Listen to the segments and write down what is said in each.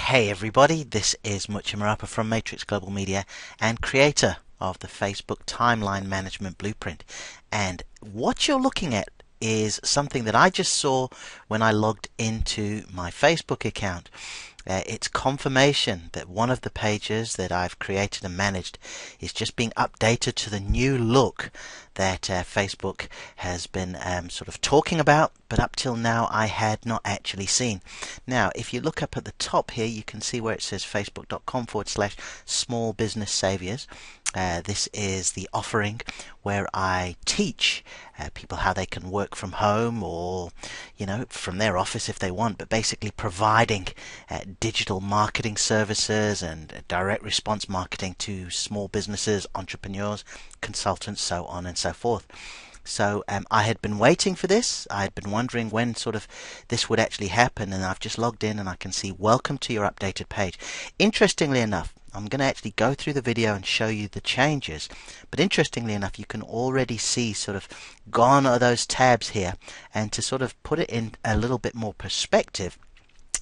Hey everybody, this is Mucha Marapa from Matrix Global Media and creator of the Facebook Timeline Management Blueprint. And what you're looking at is something that I just saw when I logged into my Facebook account. It's confirmation that one of the pages that I've created and managed is just being updated to the new look that Facebook has been sort of talking about, but up till now I had not actually seen. Now, if you look up at the top here, you can see where it says facebook.com/small business saviors. This is the offering where I teach people how they can work from home or, from their office if they want, but basically providing digital marketing services and direct response marketing to small businesses, entrepreneurs, consultants, so on and so forth. So I had been waiting for this. I had been wondering when sort of this would actually happen, and I've just logged in and I can see welcome to your updated page. Interestingly enough, I'm going to actually go through the video and show you the changes, but interestingly enough, you can already see sort of gone are those tabs here, and to sort of put it in a little bit more perspective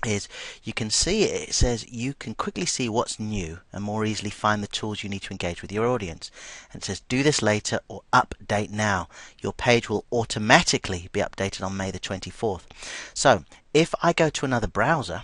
is you can see it says you can quickly see what's new and more easily find the tools you need to engage with your audience. And it says do this later or update now. Your page will automatically be updated on May the 24th. So if I go to another browser,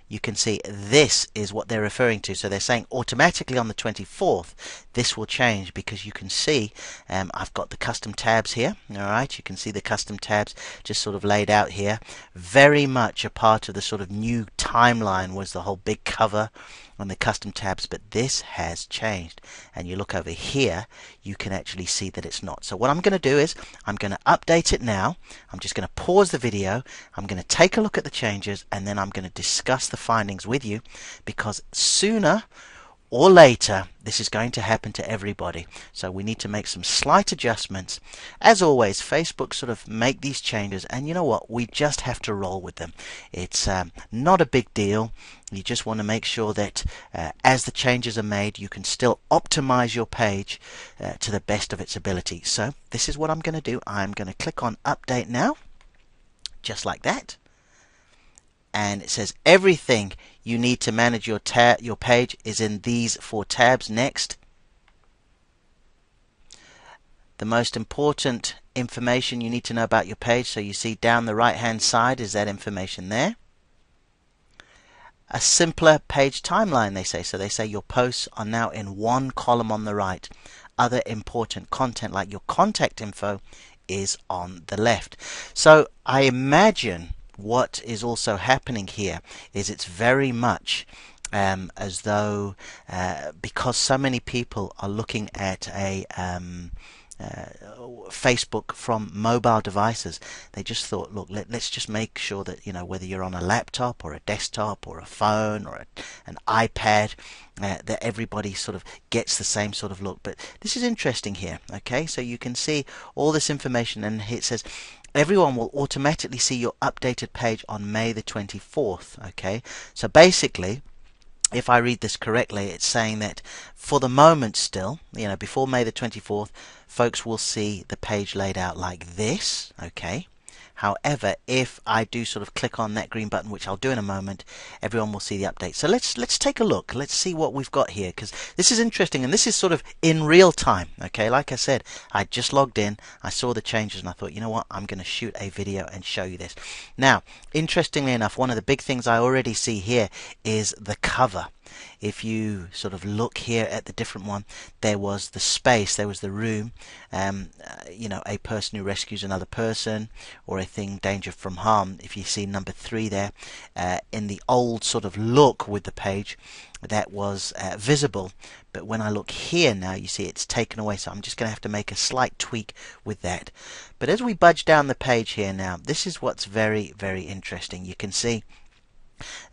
you can see this is what they're referring to. So they're saying automatically on the 24th this will change, because you can see I've got the custom tabs here. Alright, you can see the custom tabs just sort of laid out here. Very much a part of the sort of new timeline was the whole big cover on the custom tabs, but this has changed, and you look over here you can actually see that it's not. So what I'm going to do is I'm going to update it now. I'm just going to pause the video, I'm going to take a look at the changes, and then I'm going to discuss the findings with you, because sooner or later this is going to happen to everybody. So we need to make some slight adjustments. As always, Facebook sort of make these changes, and you know what, we just have to roll with them. It's not a big deal. You just want to make sure that as the changes are made, you can still optimize your page to the best of its ability. So this is what I'm going to do. I'm going to click on update now, just like that. And it says everything you need to manage your page is in these 4 tabs. Next. The most important information you need to know about your page. So you see down the right hand side is that information there. A simpler page timeline, they say. So they say your posts are now in one column on the right. Other important content like your contact info is on the left. So I imagine what is also happening here is it's very much as though because so many people are looking at a Facebook from mobile devices, they just thought, look, let's just make sure that, whether you're on a laptop or a desktop or a phone or an iPad, that everybody sort of gets the same sort of look. But this is interesting here. Okay, so you can see all this information, and it says everyone will automatically see your updated page on May the 24th. Okay, so basically, if I read this correctly, it's saying that for the moment still, before May the 24th, folks will see the page laid out like this. Okay. However, if I do sort of click on that green button, which I'll do in a moment, everyone will see the update. So let's take a look. Let's see what we've got here, because this is interesting, and this is sort of in real time. Okay, like I said, I just logged in, I saw the changes, and I thought, you know what, I'm going to shoot a video and show you this. Now, interestingly enough, one of the big things I already see here is the cover. If you sort of look here at the different one, there was the space, there was the room, a person who rescues another person, or a thing danger from harm. If you see number 3 there, in the old sort of look with the page, that was visible, but when I look here now, you see it's taken away. So I'm just going to have to make a slight tweak with that. But as we budge down the page here now, this is what's very, very interesting. You can see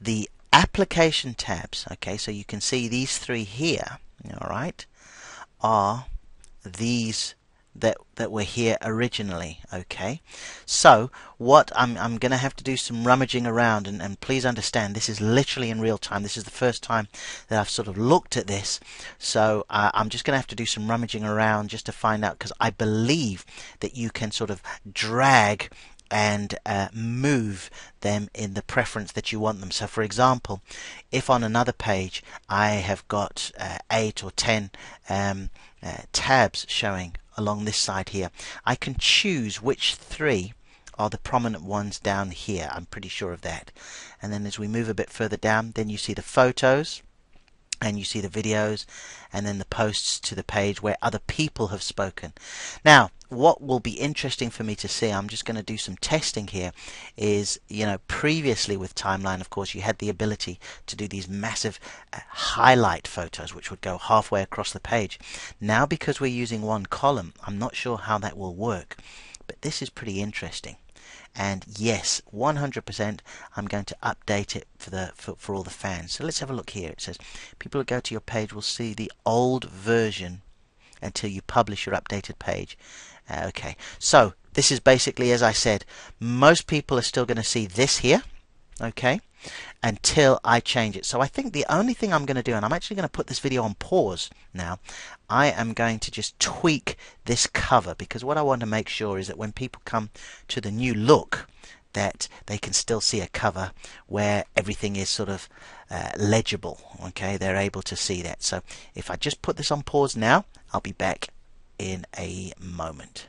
the application tabs. Okay, so you can see these 3 here, alright, are these that were here originally. Okay, so what I'm going to have to do some rummaging around, and please understand this is literally in real time. This is the first time that I've sort of looked at this, so I'm just going to have to do some rummaging around just to find out, because I believe that you can sort of drag and move them in the preference that you want them. So for example, if on another page I have got 8 or 10 tabs showing along this side here, I can choose which 3 are the prominent ones down here. I'm pretty sure of that. And then as we move a bit further down, then you see the photos and you see the videos and then the posts to the page where other people have spoken. Now what will be interesting for me to see, I'm just going to do some testing here, is, you know, previously with Timeline, of course, you had the ability to do these massive highlight photos which would go halfway across the page. Now because we're using one column, I'm not sure how that will work, but this is pretty interesting. And yes, 100% I'm going to update it for all the fans. So let's have a look here. It says people who go to your page will see the old version until you publish your updated page. Okay, so this is basically, as I said, most people are still going to see this here, okay, until I change it. So I think the only thing I'm going to do, and I'm actually going to put this video on pause now, I am going to just tweak this cover, because what I want to make sure is that when people come to the new look, that they can still see a cover where everything is sort of legible. Okay, they're able to see that. So if I just put this on pause now, I'll be back in a moment.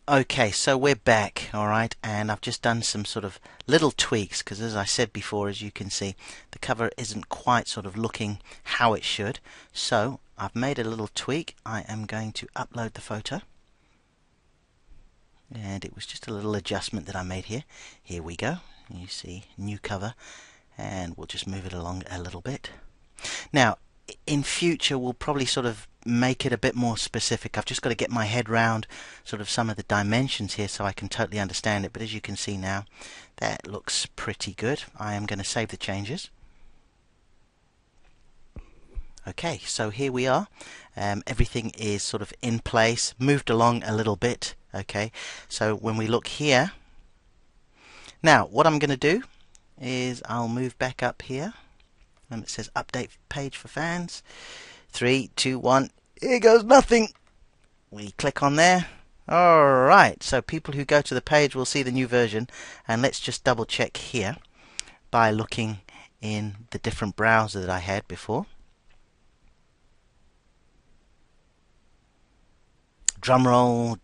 Okay, so we're back, alright, and I've just done some sort of little tweaks, because as I said before, as you can see, the cover isn't quite sort of looking how it should. So I've made a little tweak. I am going to upload the photo, and it was just a little adjustment that I made here. Here we go. You see new cover, and we'll just move it along a little bit. Now in future we'll probably sort of make it a bit more specific. I've just got to get my head round sort of some of the dimensions here so I can totally understand it, but as you can see now, that looks pretty good. I am going to save the changes. Okay, so here we are. Everything is sort of in place, moved along a little bit. Okay, so when we look here, now what I'm going to do is I'll move back up here, and it says update page for fans. 3, 2, 1, here goes nothing. We click on there. Alright, so people who go to the page will see the new version, and let's just double check here by looking in the different browser that I had before. Drum roll,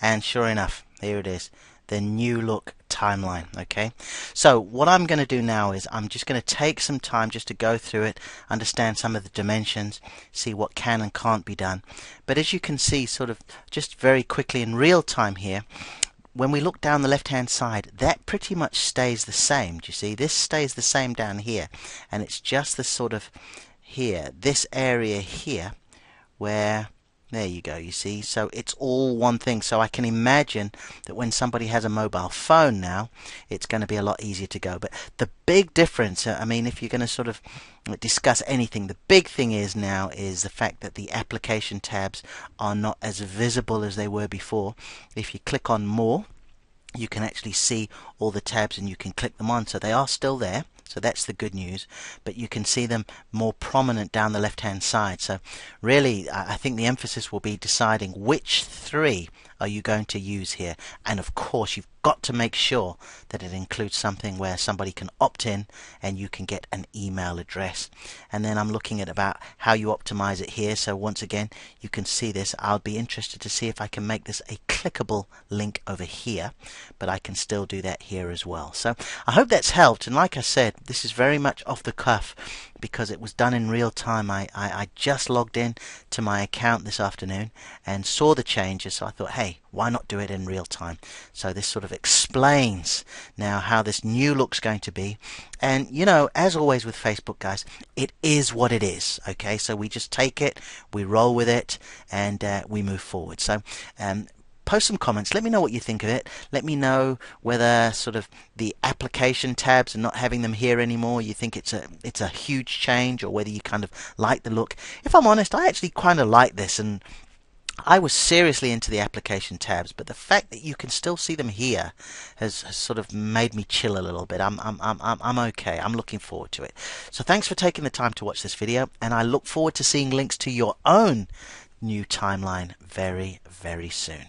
and sure enough, here it is, the new look Timeline. Okay, so what I'm going to do now is I'm just going to take some time just to go through it, understand some of the dimensions, see what can and can't be done. But as you can see, sort of just very quickly in real time here, when we look down the left hand side, that pretty much stays the same. Do you see? This stays the same down here, and it's just the sort of here, this area here, where there you go, you see, so it's all one thing. So I can imagine that when somebody has a mobile phone now, it's going to be a lot easier to go. But the big difference, I mean, if you're going to sort of discuss anything, the big thing is now is the fact that the application tabs are not as visible as they were before. If you click on more, you can actually see all the tabs and you can click them on, so they are still there. So that's the good news, but you can see them more prominent down the left hand side. So really I think the emphasis will be deciding which 3 are you going to use here, and of course you've got to make sure that it includes something where somebody can opt in and you can get an email address. And then I'm looking at about how you optimize it here. So once again, you can see this. I'll be interested to see if I can make this a clickable link over here, but I can still do that here as well. So I hope that's helped, and like I said, this is very much off the cuff because it was done in real time. I just logged in to my account this afternoon and saw the changes, so I thought, hey, why not do it in real time? So this sort of explains now how this new look's going to be. And you know, as always with Facebook, guys, it is what it is. Okay, so we just take it, we roll with it, and we move forward. So post some comments, let me know what you think of it. Let me know whether sort of the application tabs and not having them here anymore, you think it's a huge change, or whether you kind of like the look. If I'm honest, I actually kind of like this, and I was seriously into the application tabs, but the fact that you can still see them here has sort of made me chill a little bit. I'm okay. I'm looking forward to it. So thanks for taking the time to watch this video, and I look forward to seeing links to your own new timeline very, very soon.